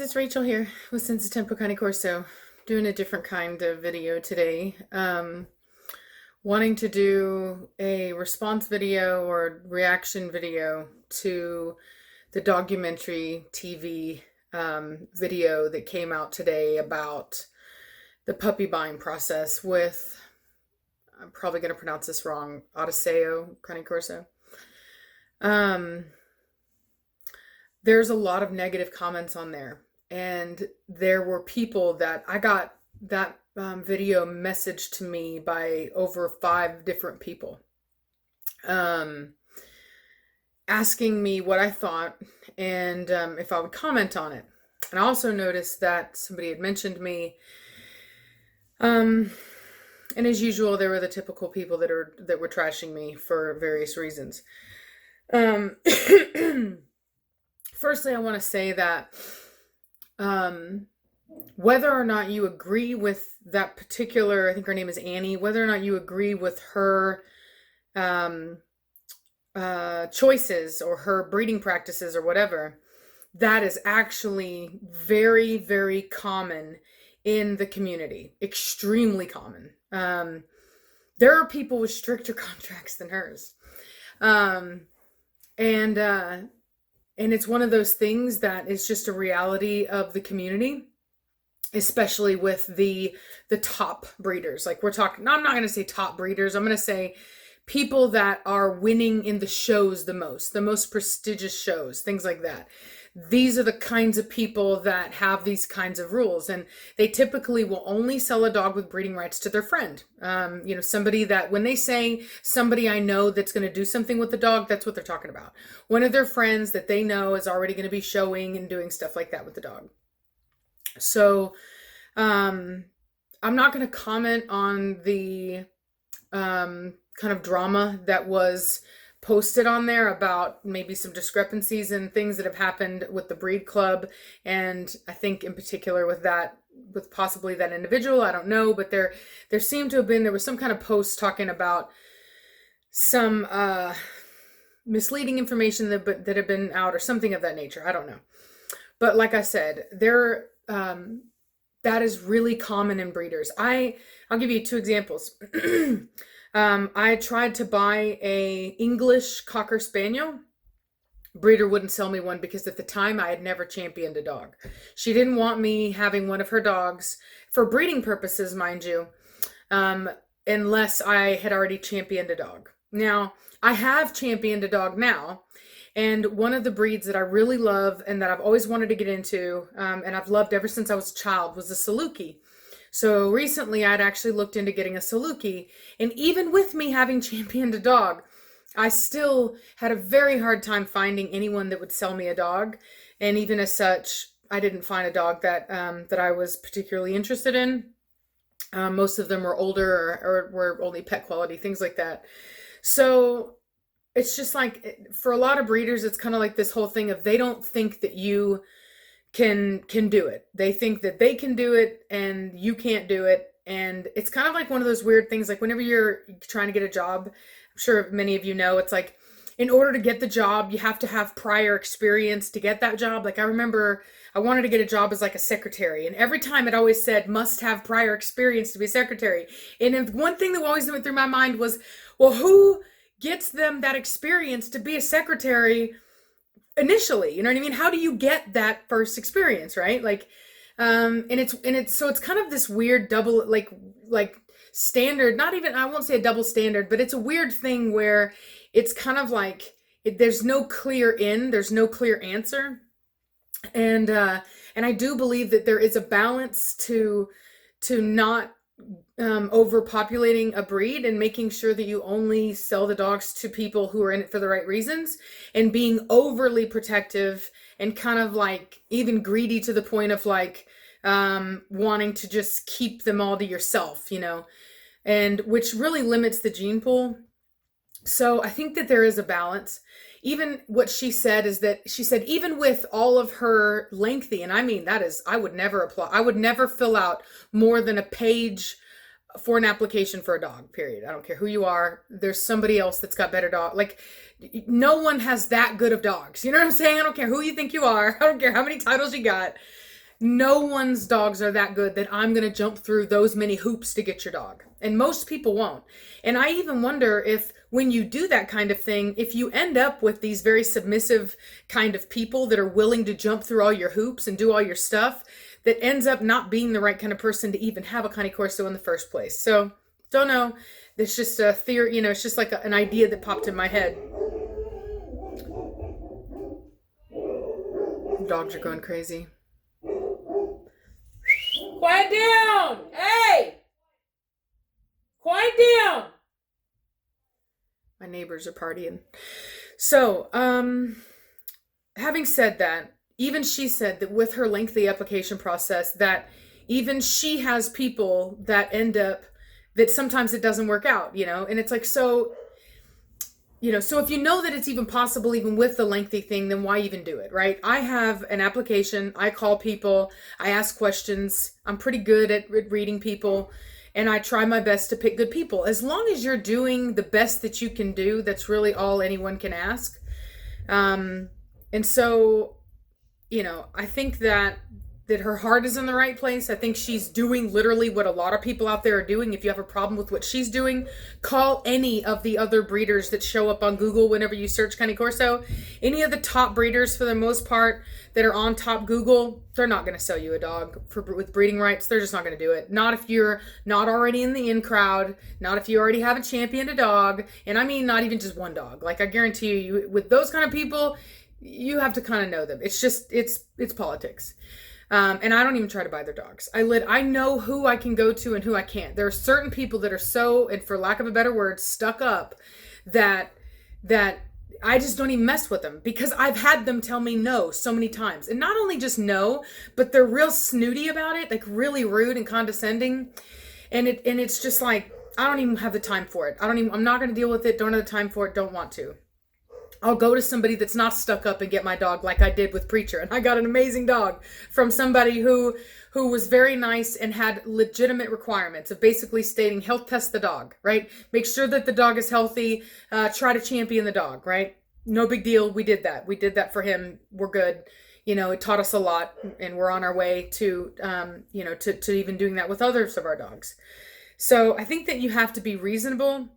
it's Rachel here with Senza Tempo Cane Corso, doing a different kind of video today. Wanting to do a response video or reaction video to the Dogumentry TV video that came out today about the puppy buying process with, I'm probably going to pronounce this wrong, Odiseo Cane Corso. There's a lot of negative comments on there, and there were people that I got that video messaged to me by over 5 different people, asking me what I thought and if I would comment on it. And I also noticed that somebody had mentioned me, and as usual, there were the typical people that were trashing me for various reasons. Firstly, I want to say that whether or not you agree with that particular, I think her name is Annie, whether or not you agree with her choices or her breeding practices or whatever, that is actually very, very common in the community. Extremely common. There are people with stricter contracts than hers. And it's one of those things that is just a reality of the community, especially with the top breeders. Like, we're talking, no, I'm not going to say top breeders. I'm going to say people that are winning in the shows the most prestigious shows, things like that. These are the kinds of people that have these kinds of rules, and they typically will only sell a dog with breeding rights to their friend. Somebody that, when they say somebody I know that's going to do something with the dog, that's what they're talking about. One of their friends that they know is already going to be showing and doing stuff like that with the dog. So, I'm not going to comment on the kind of drama that was posted on there about maybe some discrepancies and things that have happened with the breed club, and I think in particular with possibly that individual. I don't know, but there seemed to have been, there was some kind of post talking about some misleading information that had been out or something of that nature. I don't know, but like I said, that is really common in breeders. I'll give you 2 examples. I tried to buy a English Cocker Spaniel. Breeder wouldn't sell me one because at the time I had never championed a dog. She didn't want me having one of her dogs for breeding purposes, mind you, unless I had already championed a dog. Now, I have championed a dog now, and one of the breeds that I really love and that I've always wanted to get into, and I've loved ever since I was a child, was a Saluki. So recently I'd actually looked into getting a Saluki, and even with me having championed a dog, I still had a very hard time finding anyone that would sell me a dog. And even as such, I didn't find a dog that I was particularly interested in. Most of them were older or were only pet quality, things like that. So it's just like, for a lot of breeders, it's kind of like this whole thing of, they don't think that you can do it. They think that they can do it and you can't do it. And it's kind of like one of those weird things, like whenever you're trying to get a job, I'm sure many of you know, it's like, in order to get the job, you have to have prior experience to get that job. Like, I remember I wanted to get a job as like a secretary, and every time it always said must have prior experience to be a secretary. And one thing that always went through my mind was, well, who gets them that experience to be a secretary initially? You know what I mean? How do you get that first experience, right? Like, and it's kind of this weird double, like standard, not even, I won't say a double standard, but it's a weird thing where it's kind of like, there's no clear there's no clear answer. And I do believe that there is a balance to not overpopulating a breed and making sure that you only sell the dogs to people who are in it for the right reasons, and being overly protective and kind of like even greedy to the point of like wanting to just keep them all to yourself, and which really limits the gene pool. So I think that there is a balance. Even what she said is that she said, even with all of her lengthy, and I mean, that is, I would never apply, I would never fill out more than a page for an application for a dog, period. I don't care who you are. There's somebody else that's got better dog. Like, no one has that good of dogs. You know what I'm saying? I don't care who you think you are. I don't care how many titles you got. No one's dogs are that good that I'm going to jump through those many hoops to get your dog. And most people won't. And I even wonder if when you do that kind of thing, if you end up with these very submissive kind of people that are willing to jump through all your hoops and do all your stuff, that ends up not being the right kind of person to even have a Cane Corso in the first place. So, don't know. It's just a theory, it's just like an idea that popped in my head. Dogs are going crazy. Quiet down! Hey! Quiet down! My neighbors are partying. So, having said that, even she said that with her lengthy application process, that even she has people that end up, that sometimes it doesn't work out, and it's like, so if you know that it's even possible, even with the lengthy thing, then why even do it, right? I have an application. I call people. I ask questions. I'm pretty good at reading people, and I try my best to pick good people. As long as you're doing the best that you can do, that's really all anyone can ask. And so, I think that her heart is in the right place. I think she's doing literally what a lot of people out there are doing. If you have a problem with what she's doing, call any of the other breeders that show up on Google whenever you search Cane Corso. Any of the top breeders, for the most part, that are on top Google, they're not going to sell you a dog with breeding rights. They're just not going to do it. Not if you're not already in the in crowd. Not if you already haven't championed a dog. And I mean, not even just one dog. Like, I guarantee you, with those kind of people, you have to kind of know them. It's just, it's politics. And I don't even try to buy their dogs. I know who I can go to and who I can't. There are certain people that are so, and for lack of a better word, stuck up, that I just don't even mess with them, because I've had them tell me no so many times. And not only just no, but they're real snooty about it, like really rude and condescending. And it's just like, I don't even have the time for it. I'm not going to deal with it. Don't have the time for it. Don't want to. I'll go to somebody that's not stuck up and get my dog, like I did with Preacher. And I got an amazing dog from somebody who was very nice and had legitimate requirements of basically stating, health test the dog, right? Make sure that the dog is healthy. Try to champion the dog, right? No big deal. We did that. We did that for him. We're good. It taught us a lot, and we're on our way to, to even doing that with others of our dogs. So I think that you have to be reasonable.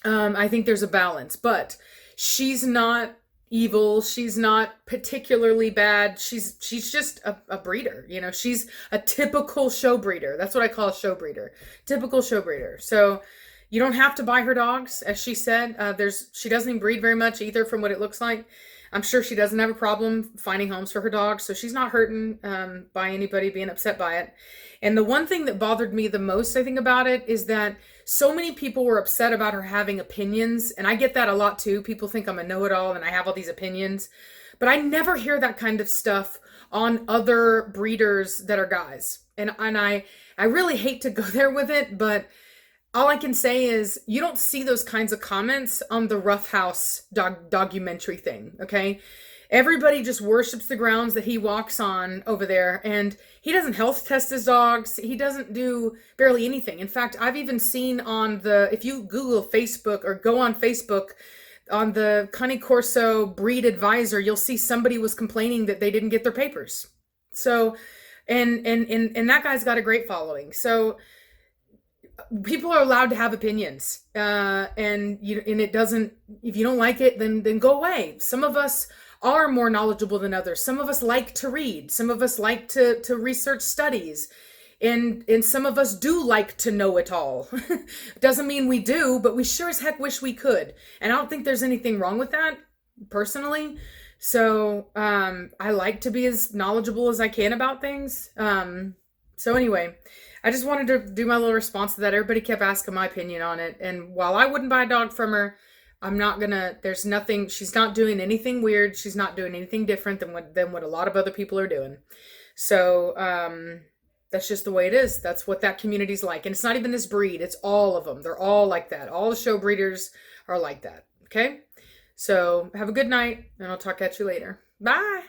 I think there's a balance, but she's not evil. She's not particularly bad. She's just a breeder. She's a typical show breeder. That's what I call a show breeder. Typical show breeder. So you don't have to buy her dogs, as she said. She doesn't even breed very much either, from what it looks like. I'm sure she doesn't have a problem finding homes for her dogs, so she's not hurting by anybody being upset by it. And the one thing that bothered me the most, I think, about it is that so many people were upset about her having opinions, and I get that a lot too. People think I'm a know-it-all and I have all these opinions, but I never hear that kind of stuff on other breeders that are guys. And I really hate to go there with it, but all I can say is you don't see those kinds of comments on the Rough House documentary thing, okay? Everybody just worships the grounds that he walks on over there, and he doesn't health test his dogs. He doesn't do barely anything. In fact, I've even seen if you Google Facebook or go on Facebook, on the Cane Corso breed advisor, you'll see somebody was complaining that they didn't get their papers. So, and that guy's got a great following. So people are allowed to have opinions, and it doesn't, if you don't like it, then go away. Some of us are more knowledgeable than others. Some of us like to read. Some of us like to research studies. And some of us do like to know it all. Doesn't mean we do, but we sure as heck wish we could. And I don't think there's anything wrong with that, personally. So I like to be as knowledgeable as I can about things. So anyway, I just wanted to do my little response to that. Everybody kept asking my opinion on it. And while I wouldn't buy a dog from her, I'm not gonna, there's nothing, she's not doing anything weird. She's not doing anything different than what a lot of other people are doing. So, that's just the way it is. That's what that community's like. And it's not even this breed. It's all of them. They're all like that. All the show breeders are like that. Okay? So have a good night, and I'll talk at you later. Bye.